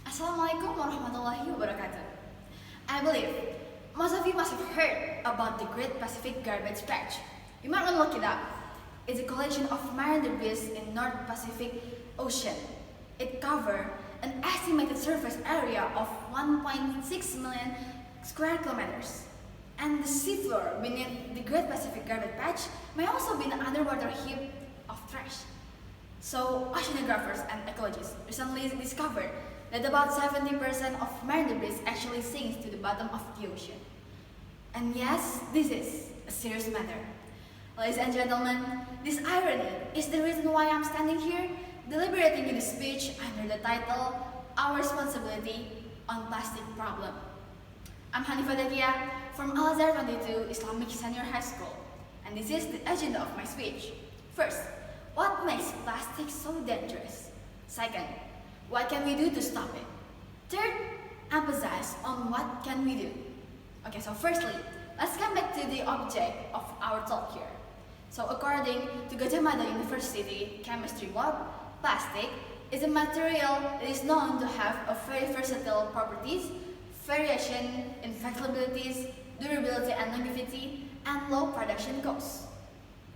Assalamualaikum warahmatullahi wabarakatuh. I believe most of you must have heard about the Great Pacific Garbage Patch. You might want to look it up. It's a collection of marine debris in North Pacific Ocean. It covers an estimated surface area of 1.6 million square kilometers. And the seafloor beneath the Great Pacific Garbage Patch may also be an underwater heap of trash. So, oceanographers and ecologists recently discovered that about 70% of marine debris actually sinks to the bottom of the ocean. And yes, this is a serious matter. Ladies and gentlemen, this irony is the reason why I'm standing here deliberating in a speech under the title, Our Responsibility on Plastic Problem. I'm Hanifah Dzakiya from Alazhar 22 Islamic Senior High School, and this is the agenda of my speech. First, what makes plastic so dangerous? Second, what can we do to stop it? Third, emphasize on what can we do. Okay, so firstly, let's come back to the object of our talk here. So according to Gajah Mada University Chemistry Lab, plastic is a material that is known to have a very versatile properties, variation in flexibilities, durability and longevity, and low production costs.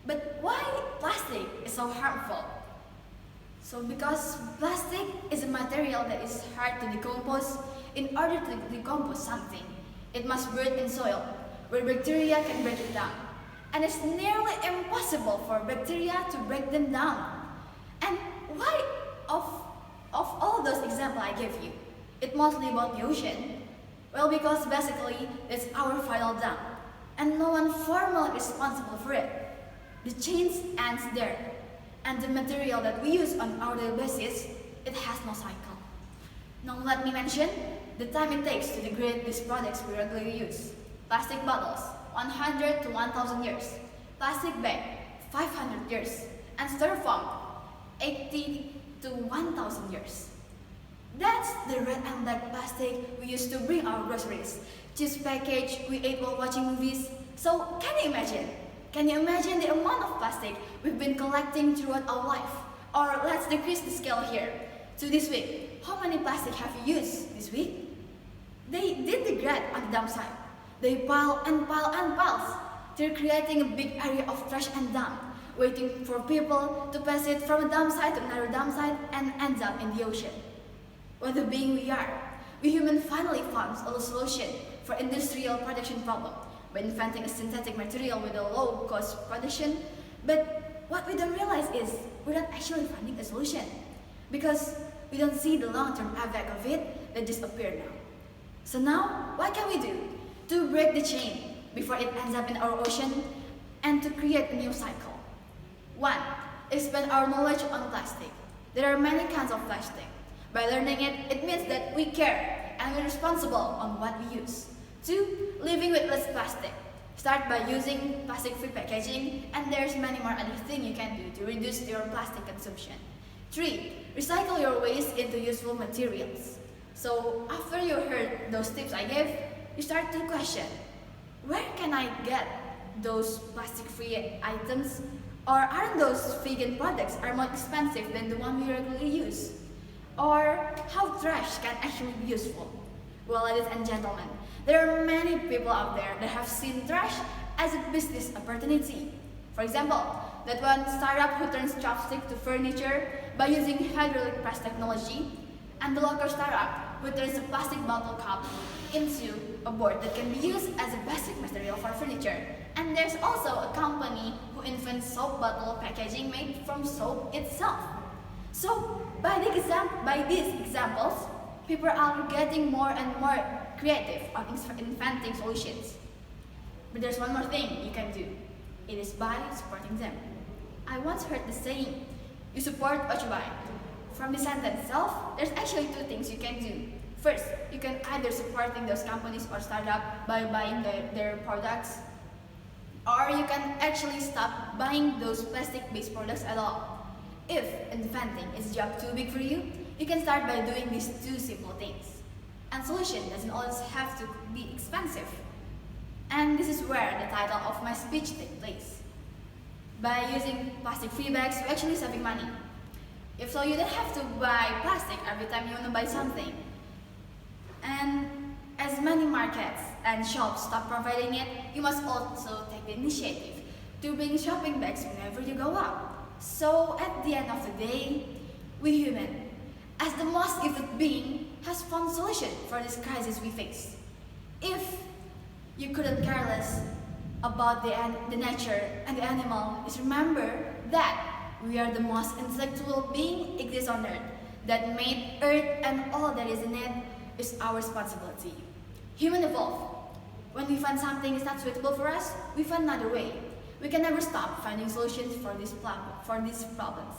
But why plastic is so harmful? So because plastic is a material that is hard to decompose, in order to decompose something, it must breathe in soil, where bacteria can break it down. And it's nearly impossible for bacteria to break them down. And why of all those examples I gave you, it's mostly about the ocean? Well, because basically it's our final dump, and no one formally responsible for it. The chain ends there, and the material that we use on our daily basis, it has no cycle. Now let me mention the time it takes to degrade these products we regularly use. Plastic bottles, 100 to 1000 years. Plastic bag, 500 years. And styrofoam, 80 to 1000 years. That's the red and black plastic we use to bring our groceries. Chips package we ate while watching movies. So can you imagine? Can you imagine the amount of plastic we've been collecting throughout our life? Or let's decrease the scale here. To this week, how many plastic have you used this week? They did degrade on the dump site. They pile and pile and piles. They're creating a big area of trash and dump, waiting for people to pass it from a dump site to another dump site and ends up in the ocean. What a being we are. We humans finally found a solution for industrial production problem by inventing a synthetic material with a low-cost production. But what we don't realize is we're not actually finding a solution, because we don't see the long-term effect of it that just appeared now. So now, what can we do to break the chain before it ends up in our ocean and to create a new cycle? One, expand our knowledge on plastic. There are many kinds of plastic. By learning it, it means that we care and we're responsible on what we use. 2. Living with less plastic. Start by using plastic-free packaging, and there's many more other things you can do to reduce your plastic consumption. 3. Recycle your waste into useful materials. So after you heard those tips I gave, you start to question, where can I get those plastic-free items? Or aren't those vegan products are more expensive than the one we regularly use? Or how trash can actually be useful? Well, ladies and gentlemen, there are many people out there that have seen trash as a business opportunity. For example, that one startup who turns chopstick to furniture by using hydraulic press technology, and the local startup who turns a plastic bottle cup into a board that can be used as a basic material for furniture. And there's also a company who invents soap bottle packaging made from soap itself. So by these examples, people are getting more and more creative on inventing solutions. But there's one more thing you can do. It is by supporting them. I once heard the saying, you support what you buy. From the sentence itself, there's actually two things you can do. First, you can either supporting those companies or startup by buying their products, or you can actually stop buying those plastic-based products at all. If inventing is a job too big for you, you can start by doing these two simple things. And solution doesn't always have to be expensive. And this is where the title of my speech takes place. By using plastic-free bags, you're actually saving money. If so, you don't have to buy plastic every time you want to buy something. And as many markets and shops stop providing it, you must also take the initiative to bring shopping bags whenever you go out. So at the end of the day, we human, as the most gifted being, has found solution for this crisis we face. If you couldn't care less about the nature and the animal, just remember that we are the most intellectual being exists on earth, that made earth and all that is in it is our responsibility. Human evolve. When we find something is not suitable for us, we find another way. We can never stop finding solutions for these problems.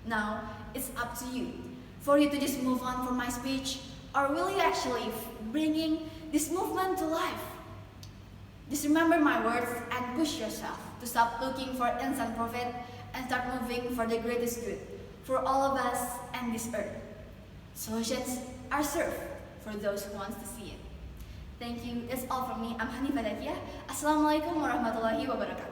Now, it's up to you. For you to just move on from my speech, or will you actually bringing this movement to life? Just remember my words and push yourself to stop looking for instant profit and start moving for the greatest good for all of us and this earth. Solutions are served for those who wants to see it. Thank you. That's all from me. I'm Hanifah Dzakiya. Assalamualaikum warahmatullahi wabarakatuh.